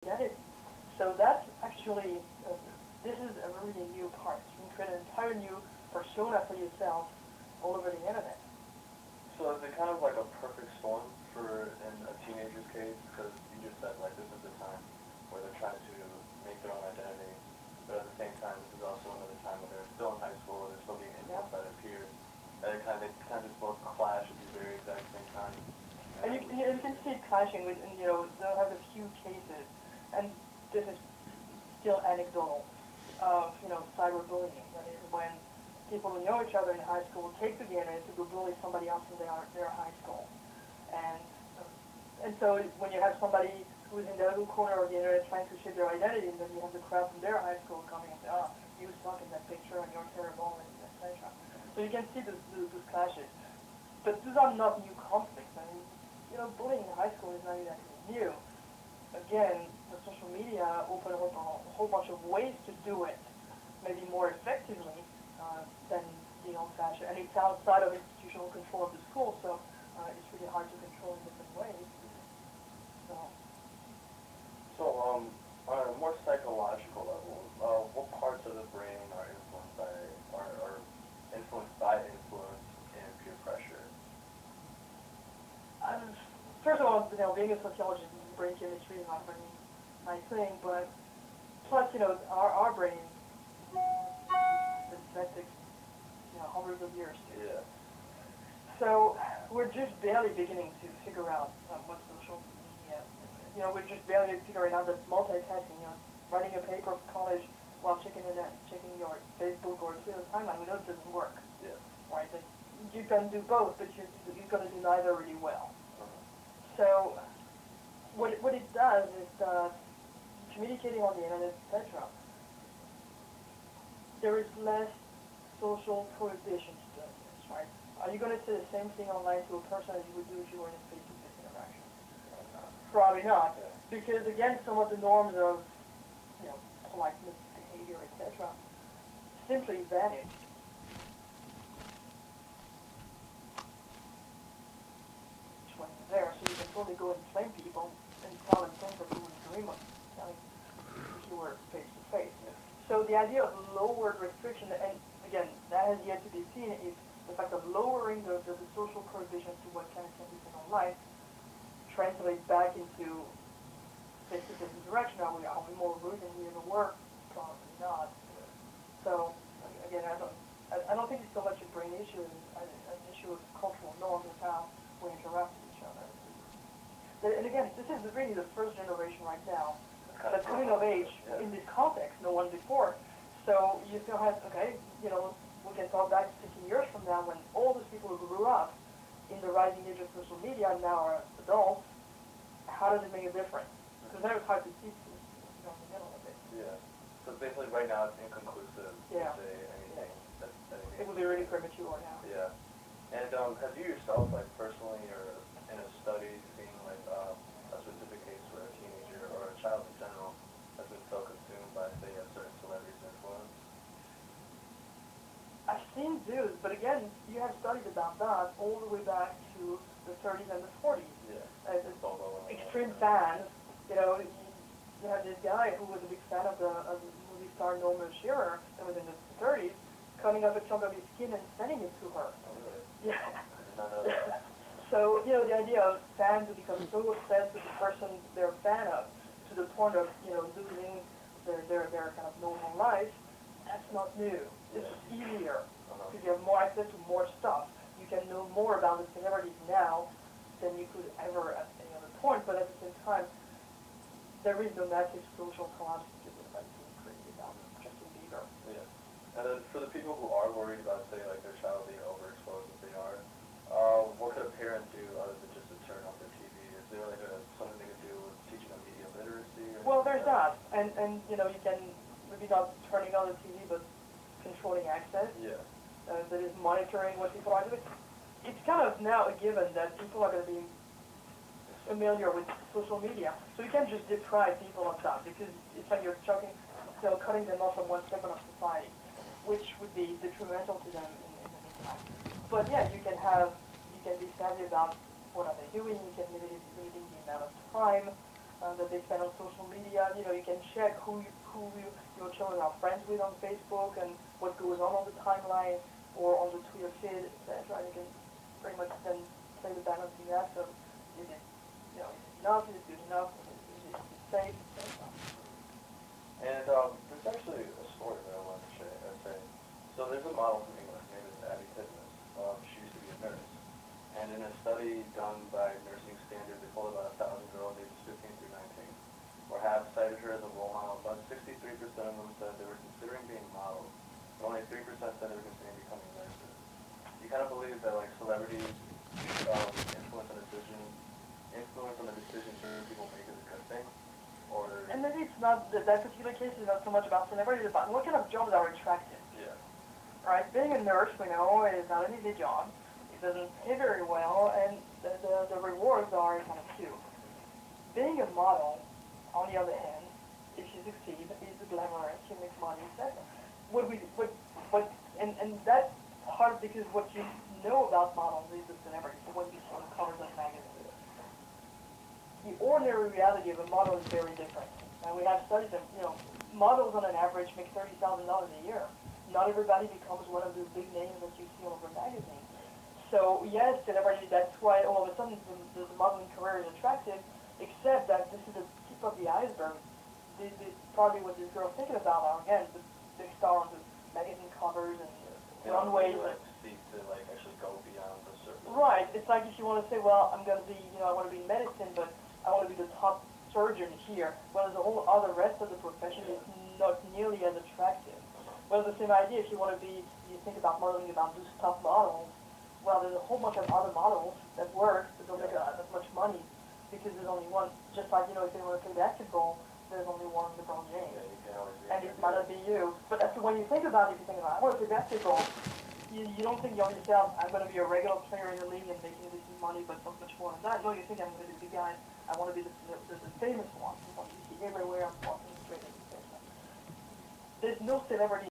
identity. So that's actually, this is a really new part. You can create an entire new persona for yourself all over the internet. So is it kind of like a perfect storm for in a teenager's case? Because you just said like this is the time where they're trying to make their own identity, but at the same time this is also another time when they're still in high school, they're still being influenced by their peers, and they kind of just both clash at the very exact same time. And you can see it clashing with, and, they'll have a few cases, and this is still anecdotal, of, cyberbullying. That is when people who know each other in high school take to the internet to go bully somebody else in their high school. And, and so when you have somebody who's in the other corner of the internet trying to shape their identity, and then you have the crowd from their high school coming and say, oh, you suck in that picture, and you're terrible, and etc. So you can see those clashes. But these are not new conflicts. I mean, bullying in high school is not exactly new. Again, the social media open up a whole bunch of ways to do it, maybe more effectively than the old-fashioned. And it's outside of institutional control of the school, so it's really hard to control in different ways. So, On a more psychological level, what parts of the brain are influenced by influence and peer pressure? first of all, being a sociologist, brain chemistry is not really my thing, but plus, our brain that takes, hundreds of years to. Yeah. So we're just barely beginning to figure out what social media. We're just barely figuring out that multitasking. Writing a paper for college while checking your Facebook or Twitter timeline. We know it doesn't work. Yeah. Right. That you can do both, but you're going to do neither really well. So what it does is communicating on the internet, etc. There is less social prohibition to doing this, right? Are you going to say the same thing online to a person as you would do if you were in a face-to-face interaction? Probably not, because again, some of the norms of, politeness, behavior, etc. simply vanish. When you're there, so you can totally go and flame people and tell them things that you would dream of telling if you were face-to-face. So the idea of lowered restriction, and again, that has yet to be seen, is the fact of lowering the social prohibitions to what can be done online translates back into face-to-face interaction. Are we more rude than we ever were? Probably not. So again, I don't think it's so much a brain issue as an issue of cultural norms of how we interact with each other. And again, this is really the first generation right now that's coming of age in this context, no one before. So you still have, we can talk back 15 years from now when all those people who grew up in the rising age of social media now are adults. How does it make a difference? Because now it's hard to see in the middle of it. Yeah. So basically right now it's inconclusive to say anything. It would be really premature now. Yeah. And have you yourself, like personally or in a study, seen like a specific case where a teenager or a child in general has been so consumed by, say, a certain celebrity's influence? I've seen views, but again, you have studies about that all the way back to the 30s and the 40s. Yeah. Extreme fans, you had this guy who was a big fan of the movie star Norma Shearer that was in the 30s, cutting up a chunk of his skin and sending it to her. Oh, really? Yeah. I did not know that. So, the idea of fans who become so obsessed with the person they're a fan of, to the point of, losing their kind of normal life, that's not new. It's easier because you have more access to more stuff. You can know more about the celebrities now than you could ever at any other point, but at the same time, there is no massive social collapse because everybody's being crazy about Justin Bieber. Yeah. And then for the people who are worried about, say, like their child being overexposed as they are, what could a parent do other than just to turn off their TV? Is there like something they could do with teaching them media literacy? Well, there's that, and you can maybe not turning on the TV, but controlling access. Yeah. That is monitoring what people are doing. It's kind of now a given that people are going to be familiar with social media, so you can't just deprive people of that because it's like you're cutting them off from one segment of society, which would be detrimental to them in the meantime. But yeah, you can be savvy about what are they doing. You can limit the amount of time that they spend on social media. You know, you can check your children are friends with on Facebook and what goes on the timeline or on the Twitter feed, etc. You can pretty much then play the balancing act of is it, you know, is it enough, is it good enough, is it safe, etc. And there's actually a story that I wanted to say. So there's a model from England, her name is Abby Titmus. She used to be a nurse. And in a study done by Nursing Standards, they pulled about 1,000 girls ages 15 through 19, where half cited her as a role model. About 63% of them said they were considering being models, and only 3% said they were considering becoming nurses. You kind of believe that like celebrities influence on the decisions certain people make is a good thing, or And maybe it's not, that particular case is not so much about celebrities, but what kind of jobs are attractive. yeah, Right? Being a nurse, we know, is not an easy job. It doesn't pay very well, and the rewards are kind of few. Being a model, on the other hand, if you succeed, is glamorous, you make money, etc. And that's hard because what you know about models is the celebrity, so what you see on the covers of magazines. The ordinary reality of a model is very different. And we have studies that, you know, models on an average make $30,000 a year. Not everybody becomes one of the big names that you see all over magazines. So yes, celebrity, that's why all of a sudden the modeling career is attractive, except that this is the tip of the iceberg. This is probably what this girl's thinking about are, again, the big star on the magazine covers and runways. Like seek to like actually go beyond the surface. Right. It's like if you want to say, well, I'm going to be, you know, I want to be in medicine, but I want to be the top surgeon here. Well, the whole other rest of the profession is not nearly as attractive. Well, the same idea, if you want to be, you think about modeling about those top models, well, there's a whole bunch of other models that work that don't make that much money because there's only one. Just like, you know, if they want to play basketball, there's only one LeBron James. Yeah, you can always be And it might not be you. But that's when you think about it, if you think about, I want to play basketball, you don't think of yourself, I'm going to be a regular player in the league and making decent money, but not much more than that. No, you think I'm going to be the big guy. I want to be the famous one. The one you see everywhere. I'm walking straight into the There's no celebrity